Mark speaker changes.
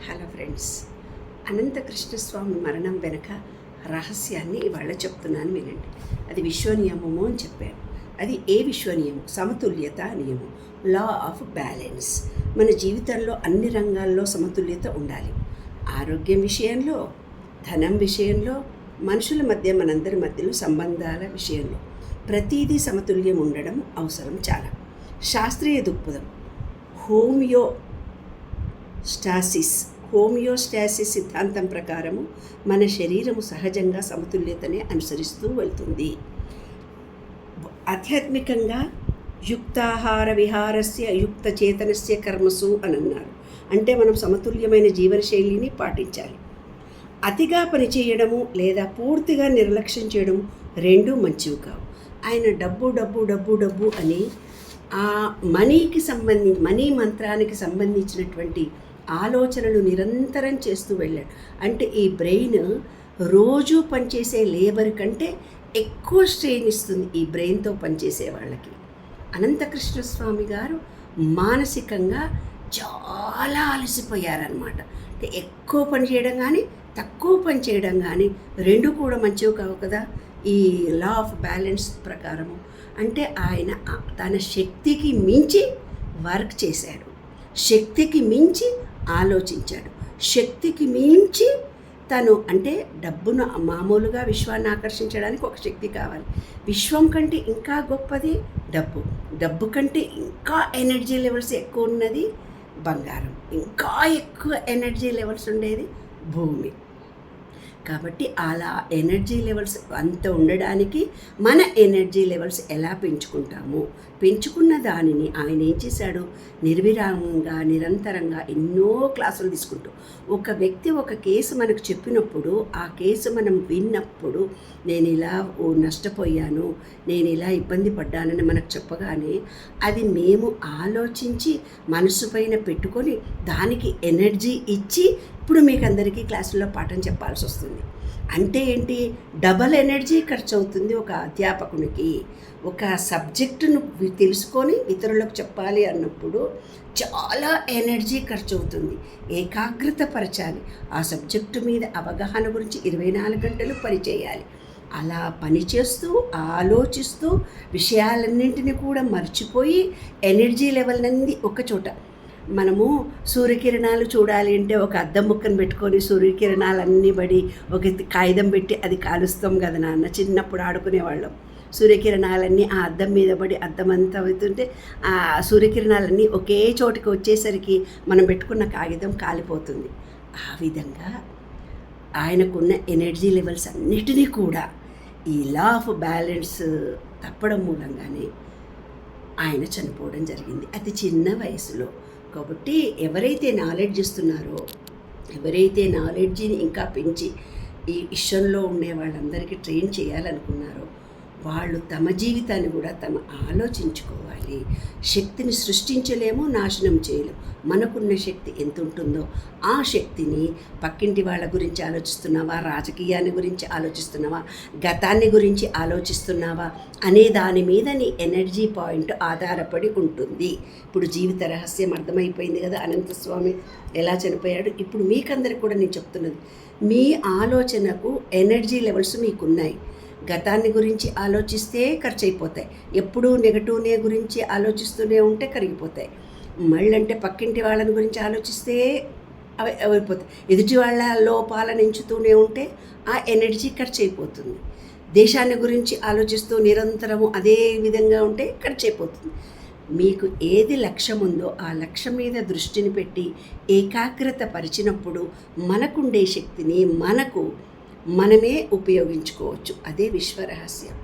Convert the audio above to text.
Speaker 1: Hello friends, అనంత కృష్ణస్వామి మరణం వెనక రహస్యాన్ని ఇవాళ చెప్తున్నాను వినండి. అది విశ్వనియమము అని చెప్పారు. అది ఏ విశ్వనియమం? సమతుల్యత నియమం, లా ఆఫ్ బ్యాలెన్స్. మన జీవితంలో అన్ని రంగాల్లో సమతుల్యత ఉండాలి. ఆరోగ్యం విషయంలో, ధనం విషయంలో, మనుషుల మధ్య, మనందరి మధ్యలో సంబంధాల విషయంలో ప్రతిదీ సమతుల్యం ఉండడం అవసరం చాలా. శాస్త్రీయ దృక్పథం హోమియోస్టాసిస్ సిద్ధాంతం ప్రకారము మన శరీరము సహజంగా సమతుల్యతనే అనుసరిస్తూ వెళ్తుంది. ఆధ్యాత్మికంగా యుక్తాహార విహారస్య యుక్త చేతనస్య కర్మసు అని అన్నారు. అంటే మనం సమతుల్యమైన జీవనశైలిని పాటించాలి. అతిగా పనిచేయడము లేదా పూర్తిగా నిర్లక్ష్యం చేయడం రెండూ మంచివి కావు. ఆయన డబ్బు డబ్బు డబ్బు డబ్బు అని ఆ మనీ మంత్రానికి సంబంధించినటువంటి ఆలోచనలు నిరంతరం చేస్తూ వెళ్ళాడు. అంటే ఈ బ్రెయిన్ రోజు పనిచేసే లేబర్ కంటే ఎక్కువ స్ట్రెయిన్ ఇస్తుంది ఈ బ్రెయిన్తో పనిచేసే వాళ్ళకి. అనంతకృష్ణస్వామి గారు మానసికంగా చాలా అలసిపోయారనమాట. అంటే ఎక్కువ పని చేయడం కానీ తక్కువ పని చేయడం కానీ రెండు కూడా మంచివి కావు కదా ఈ లా ఆఫ్ బ్యాలెన్స్ ప్రకారము. అంటే ఆయన తన శక్తికి మించి వర్క్ చేశాడు, శక్తికి మించి ఆలోచించాడు, శక్తికి మించి తను అంటే డబ్బును మామూలుగా విశ్వాన్ని ఆకర్షించడానికి ఒక శక్తి కావాలి. విశ్వం కంటే ఇంకా గొప్పది డబ్బు. డబ్బు కంటే ఇంకా ఎనర్జీ లెవెల్స్ ఎక్కువ ఉన్నది బంగారం, ఇంకా ఎక్కువ ఎనర్జీ లెవెల్స్ ఉండేది భూమి. కాబట్టి అలా ఎనర్జీ లెవెల్స్ అంత ఉండడానికి మన ఎనర్జీ లెవెల్స్ ఎలా పెంచుకున్న దానిని ఆయన ఏం చేశాడు, నిర్విరామంగా నిరంతరంగా ఎన్నో క్లాసులు తీసుకుంటూ ఒక వ్యక్తి ఒక కేసు మనకు చెప్పినప్పుడు ఆ కేసు మనం విన్నప్పుడు నేను ఇలా నష్టపోయాను, నేను ఇలా ఇబ్బంది పడ్డానని మనకు చెప్పగానే అది మేము ఆలోచించి మనసు పైన పెట్టుకొని దానికి ఎనర్జీ ఇచ్చి ఇప్పుడు మీకు అందరికీ క్లాసుల్లో పాఠం చెప్పాల్సి వస్తుంది. అంటే ఏంటి, డబల్ ఎనర్జీ ఖర్చు అవుతుంది ఒక అధ్యాపకునికి. ఒక సబ్జెక్టును తెలుసుకొని ఇతరులకు చెప్పాలి అన్నప్పుడు చాలా ఎనర్జీ ఖర్చు అవుతుంది. ఏకాగ్రత పరచాలి, ఆ సబ్జెక్టు మీద అవగాహన గురించి 24 గంటలు పనిచేయాలి. అలా పనిచేస్తూ ఆలోచిస్తూ విషయాలన్నింటినీ కూడా మర్చిపోయి ఎనర్జీ లెవెల్ అన్నీ ఒకచోట. మనము సూర్యకిరణాలు చూడాలి అంటే ఒక అద్దం ముక్కను పెట్టుకొని సూర్యకిరణాలన్నీ పడి ఒక కాగితం పెట్టి అది కాలుస్తాం కదా నాన్న, చిన్నప్పుడు ఆడుకునేవాళ్ళం. సూర్యకిరణాలన్నీ ఆ అద్దం మీద పడి అద్దం అంతా అవుతుంటే ఆ సూర్యకిరణాలన్నీ ఒకే చోటుకి వచ్చేసరికి మనం పెట్టుకున్న కాగితం కాలిపోతుంది. ఆ విధంగా ఆయనకున్న ఎనర్జీ లెవెల్స్ అన్నిటినీ కూడా ఈ లా ఆఫ్ బ్యాలెన్స్ తప్పడం మూలంగానే ఆయన చనిపోవడం జరిగింది అతి చిన్న వయసులో. కాబట్టి ఎవరైతే నాలెడ్జ్ ఇస్తున్నారో, ఎవరైతే నాలెడ్జిని ఇంకా పెంచి ఈ విషయంలో ఉండే వాళ్ళందరికీ ట్రైన్ చేయాలనుకున్నారో వాళ్ళు తమ జీవితాన్ని కూడా తమ ఆలోచించుకోవాలి. శక్తిని సృష్టించలేము, నాశనం చేయలేము. మనకున్న శక్తి ఎంత ఉంటుందో ఆ శక్తిని పక్కింటి వాళ్ళ గురించి ఆలోచిస్తున్నావా, రాజకీయాన్ని గురించి ఆలోచిస్తున్నావా, గతాన్ని గురించి ఆలోచిస్తున్నావా అనే దాని మీద నీ ఎనర్జీ పాయింట్ ఆధారపడి ఉంటుంది. ఇప్పుడు జీవిత రహస్యం అర్థమైపోయింది కదా, అనంతస్వామి ఎలా చనిపోయాడు. ఇప్పుడు మీకందరికి కూడా నేను చెప్తున్నది, మీ ఆలోచనకు ఎనర్జీ లెవెల్స్ మీకున్నాయి. గతాన్ని గురించి ఆలోచిస్తే ఖర్చు అయిపోతాయి, ఎప్పుడూ నెగటివ్నే గురించి ఆలోచిస్తూనే ఉంటే కరిగిపోతాయి. మళ్ళంటే పక్కింటి వాళ్ళని గురించి ఆలోచిస్తే అవి అయిపోతాయి. ఎదుటి వాళ్ళ లోపాలను ఎంచుతూనే ఉంటే ఆ ఎనర్జీ ఖర్చు అయిపోతుంది. దేశాన్ని గురించి ఆలోచిస్తూ నిరంతరము అదే విధంగా ఉంటే ఖర్చు అయిపోతుంది. మీకు ఏది లక్ష్యం ఉందో ఆ లక్ష్యం మీద దృష్టిని పెట్టి ఏకాగ్రత పరిచినప్పుడు మనకుండే శక్తిని మనమే ఉపయోగించుకోవచ్చు. అదే విశ్వరహస్యం.